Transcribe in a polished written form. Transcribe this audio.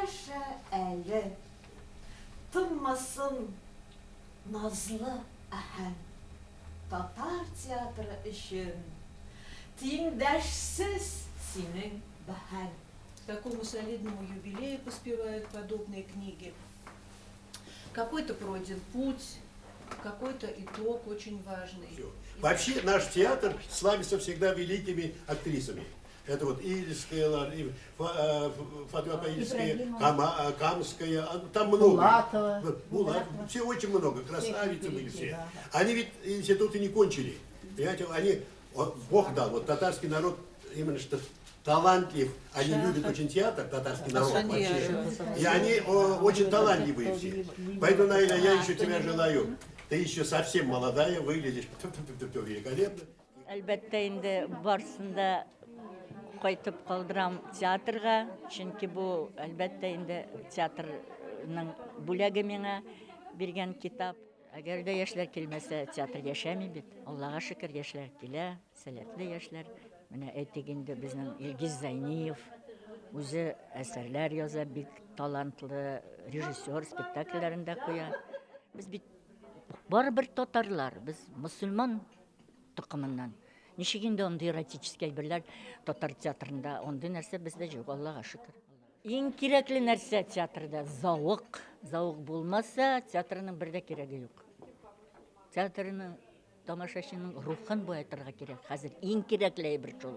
Яша әлі, тынмасын назлы әһән. Татар театры үшін теңдәшсіз синең бәһән. К такому солидному юбилею поспевают подобные книги. Какой-то пройден путь, какой-то итог очень важный. Вообще наш театр славится всегда великими актрисами. Это вот Ильская, Фатима Паильская, Камская, там много. Булатова. Все очень много, красавицы были все. Они ведь институты не кончили. Понимаете, они, Бог дал, вот татарский народ именно что талантлив, они любят очень театр, татарский народ вообще. И они очень талантливые все. Поэтому, Наиля, я еще тебя желаю. Ты еще совсем молодая, выглядишь великолепно. Әлбәттә инде барсында кайтып калдырам театрга, чөнки бу әлбәттә инде театрның бүләге миңа биргән китап. Әгәр дә яшьләр килмәсә, театр яшәми бит. Аллага шөкер, яшьләр килә, сәләтле яшьләр. Менә әйтик инде безнең Илгиз Зайниев үзе әсәрләр яза, бик талантлы режиссер, спектакльләрендә куя. Без бит барыбер татарлар, без мөселман тукымыннан. Ничек инде андый эротический әйберләр татар театрында, андый нәрсә бездә юк, Аллага шөкер. Иң кирәкле нәрсә театрда зауык. Зауык булмаса, театрның бер дә кирәге юк. Театрның тамашачының рухын буятырга кирәк. Хәзер иң кирәкле әйбер шул.